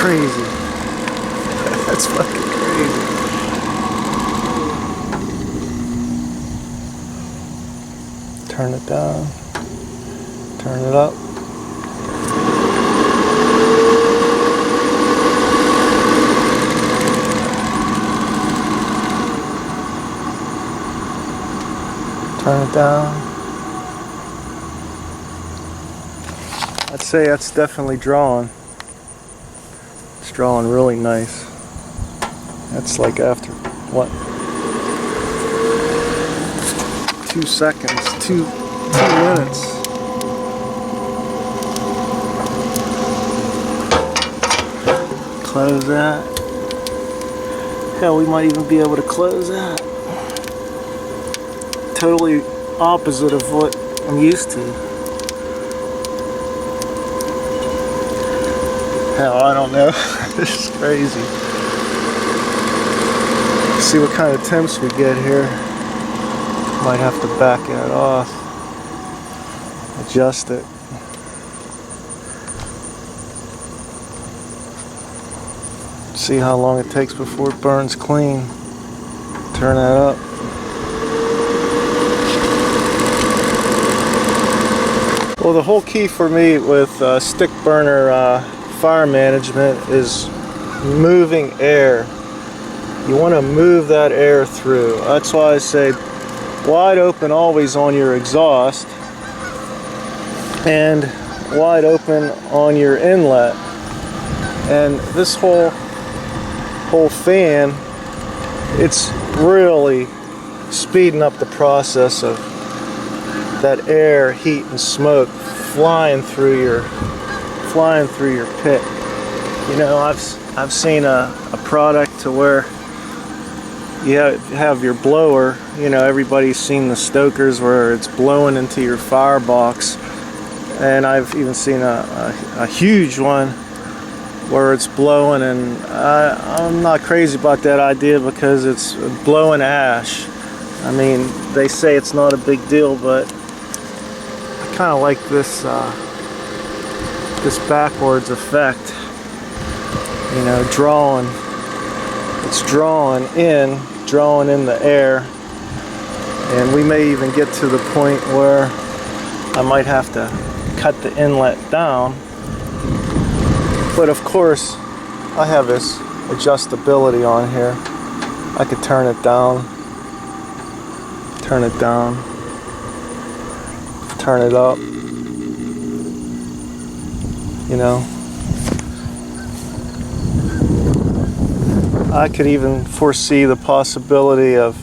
crazy. That's fucking crazy. Turn it down. Turn it up. Turn it down. I'd say that's definitely drawing. It's drawing really nice. That's like after, what? 2 seconds, two minutes. Close that. Hell, we might even be able to close that. Totally opposite of what I'm used to. Hell, I don't know. This is crazy. See what kind of temps we get here. Might have to back it off. Adjust it. See how long it takes before it burns clean. Turn that up. Well, the whole key for me with stick burner fire management is moving air. You want to move that air through. That's why I say wide open always on your exhaust and wide open on your inlet. And this whole fan, it's really speeding up the process of that air, heat, and smoke flying through your pit. You know, I've seen a product to where you have your blower. You know, everybody's seen the stokers where it's blowing into your firebox, and I've even seen a huge one where it's blowing, and I'm not crazy about that idea because it's blowing ash. I mean, they say it's not a big deal, but I kind of like this this backwards effect. You know, it's drawing in the air, and we may even get to the point where I might have to cut the inlet down. But of course, I have this adjustability on here. I could turn it down, turn it down, turn it up. You know, I could even foresee the possibility of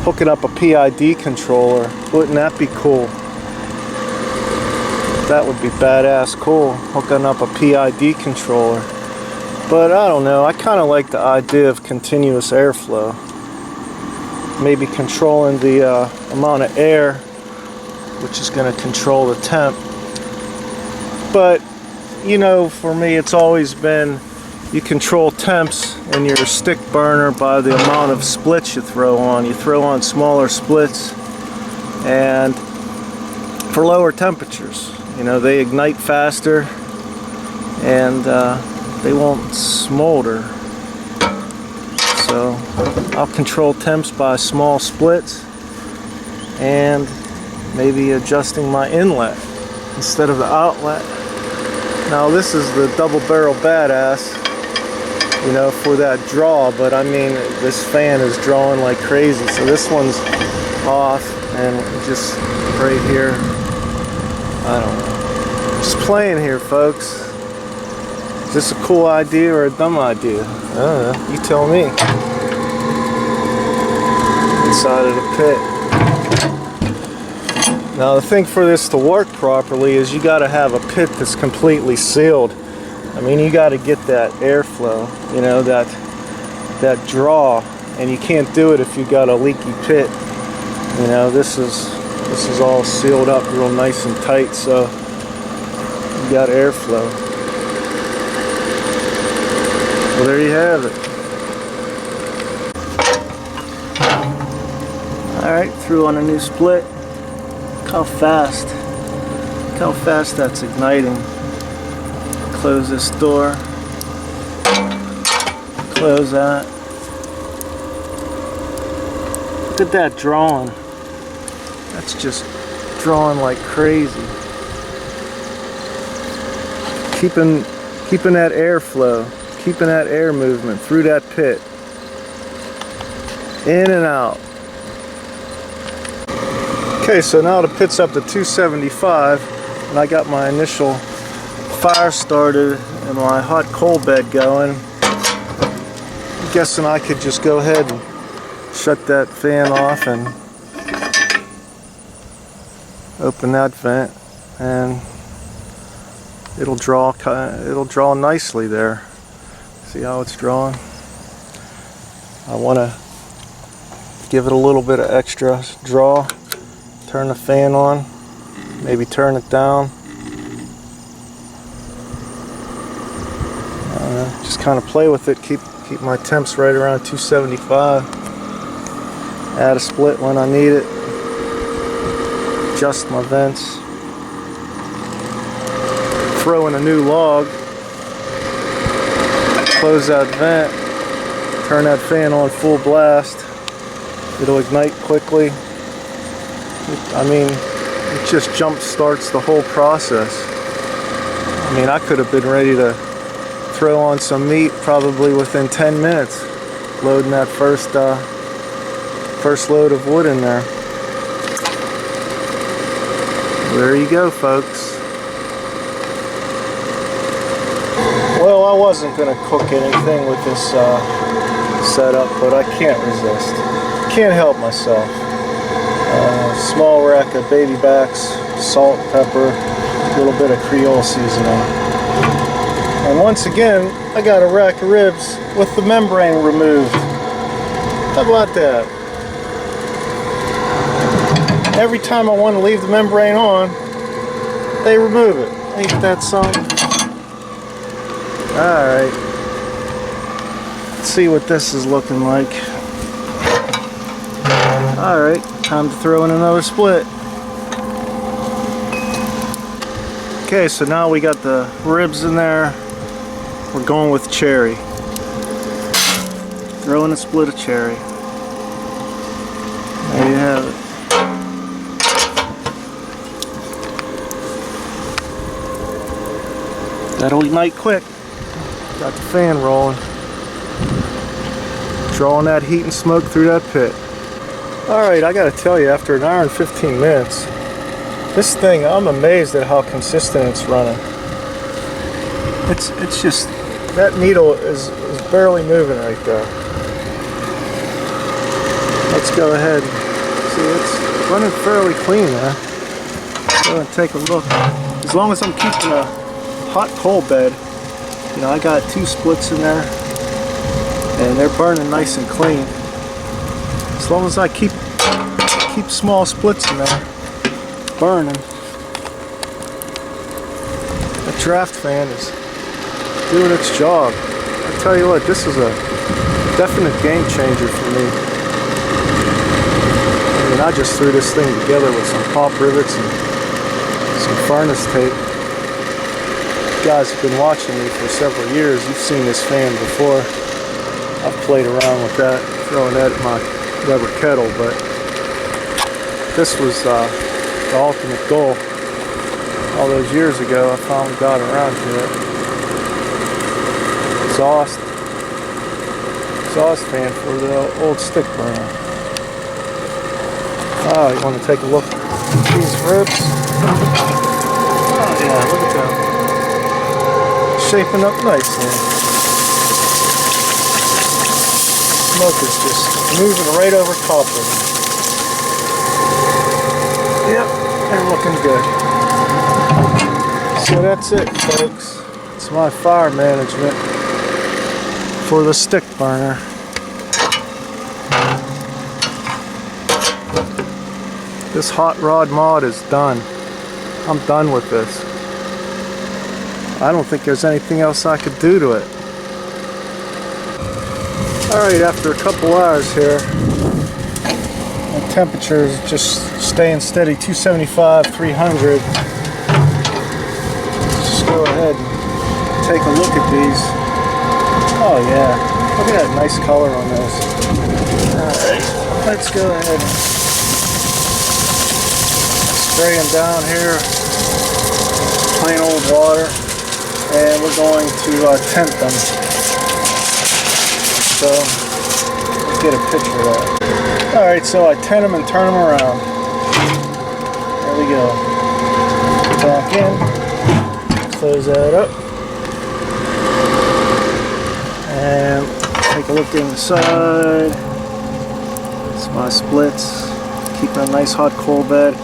hooking up a PID controller. Wouldn't that be cool? That would be badass cool, hooking up a PID controller. But I don't know, I kind of like the idea of continuous airflow. Maybe controlling the amount of air, which is going to control the temp. But you know, for me it's always been, you control temps in your stick burner by the amount of splits you throw on. You throw on smaller splits, and for lower temperatures, you know, they ignite faster and they won't smolder. So I'll control temps by small splits and maybe adjusting my inlet instead of the outlet. Now this is the double barrel badass, you know, for that draw, but I mean, this fan is drawing like crazy. So this one's off, and just right here, I don't know. Just playing here, folks. Is this a cool idea or a dumb idea? I don't know, you tell me. Inside of the pit. Now the thing for this to work properly is you got to have a pit that's completely sealed. I mean, you got to get that airflow, you know, that draw, and you can't do it if you got a leaky pit. You know, this is all sealed up real nice and tight, so you got airflow. Well, there you have it. Alright, threw on a new split. Look how fast that's igniting. Close this door. Close that. Look at that drawing. That's just drawing like crazy. Keeping that airflow, keeping that air movement through that pit. In and out. Okay, so now the pit's up to 275, and I got my initial fire started and my hot coal bed going. I'm guessing I could just go ahead and shut that fan off and open that vent, and it'll draw nicely there. See how it's drawing? I want to give it a little bit of extra draw. Turn the fan on, maybe turn it down. Just kind of play with it, keep my temps right around 275. Add a split when I need it. Adjust my vents. Throw in a new log. Close that vent. Turn that fan on full blast. It'll ignite quickly. I mean, it just jump starts the whole process. I mean, I could have been ready to throw on some meat probably within 10 minutes, loading that first load of wood in there. There you go, folks. Well, I wasn't going to cook anything with this setup, but I can't resist. Can't help myself. Small rack of baby backs, salt, pepper, a little bit of Creole seasoning. And once again, I got a rack of ribs with the membrane removed. How about that? Every time I want to leave the membrane on, they remove it. Ain't that something? Alright. Let's see what this is looking like. Alright, time to throw in another split. Okay, so now we got the ribs in there. We're going with cherry. Throw in a split of cherry. There you have it. That'll ignite quick. Got the fan rolling. Drawing that heat and smoke through that pit. Alright, I gotta tell you, after an hour and 15 minutes, this thing, I'm amazed at how consistent it's running. It's just, that needle is barely moving right there. Let's go ahead and see, it's running fairly clean there. Go and take a look. As long as I'm keeping a hot coal bed, you know, I got 2 splits in there, and they're burning nice and clean. As long as I keep small splits in there, burning. The draft fan is doing its job. I tell you what, this is a definite game changer for me. I mean, I just threw this thing together with some pop rivets and some furnace tape. You guys have been watching me for several years. You've seen this fan before. I've played around with that, throwing that at my rubber kettle, but this was the ultimate goal. All those years ago, I finally got around to it. Exhaust fan for the old stick burner. Oh, you want to take a look at these ribs? Oh yeah, look at that. Shaping up nicely. Smoke is just moving right over top of them. Yep, they're looking good. So that's it, folks. It's my fire management for the stick burner. This hot rod mod is done. I'm done with this. I don't think there's anything else I could do to it. Alright, after a couple hours here, the temperature is just staying steady, 275, 300. Just go ahead and take a look at these. Oh yeah, look at that nice color on those. Alright, let's go ahead and spray them down here. Plain old water. And we're going to tent them. So, let's get a picture of that. Alright, so I tent them and turn them around. There we go. Back in. Close that up. And take a look inside. It's my splits. Keep a nice hot coal bed.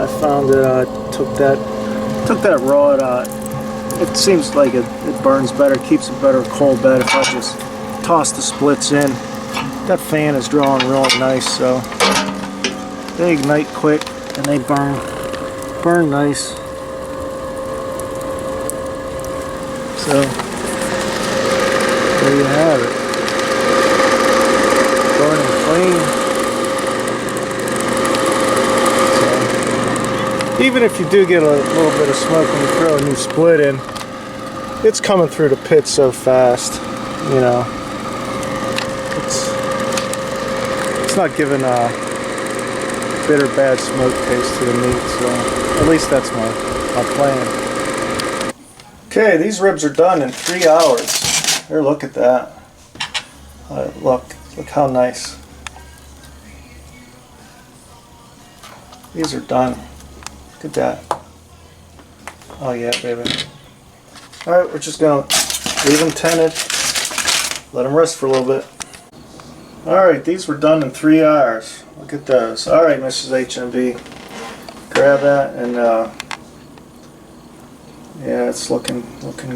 I found that I took that rod out. It seems like it burns better, keeps a better coal bed if I just toss the splits in. That fan is drawing really nice, so they ignite quick and they burn nice. So there you have it. Burning clean. So, even if you do get a little bit of smoke when you throw a new split in, it's coming through the pit so fast, you know. It's not giving a bitter bad smoke taste to the meat, so at least that's my plan. Okay, these ribs are done in 3 hours. Here, look at that. Look how nice. These are done. Look at that. Oh yeah, baby. Alright, we're just going to leave them tented. Let them rest for a little bit. Alright, these were done in 3 hours. Look at those. Alright, Mrs. HMB. Grab that and yeah, it's looking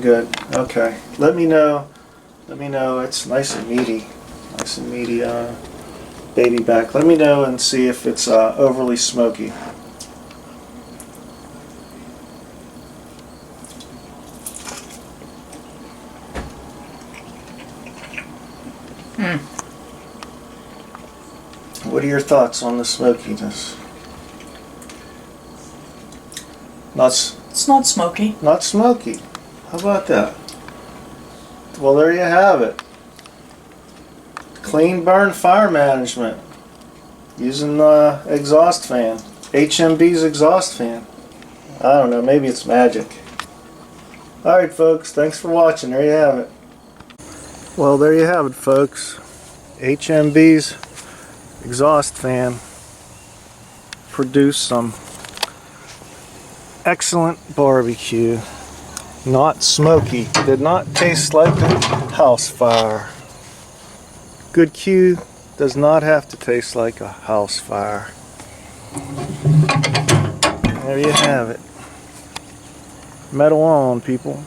good. Okay. Let me know. It's nice and meaty. Nice and meaty baby back. Let me know and see if it's overly smoky. What are your thoughts on the smokiness? It's not smoky. Not smoky. How about that? Well, there you have it. Clean burn fire management using the exhaust fan. HMB's exhaust fan. I don't know, maybe it's magic. Alright folks, thanks for watching. There you have it. Well, there you have it folks. HMB's exhaust fan produced some excellent barbecue. Not smoky. Did not taste like a house fire. Good Q does not have to taste like a house fire. There you have it. Metal on, people.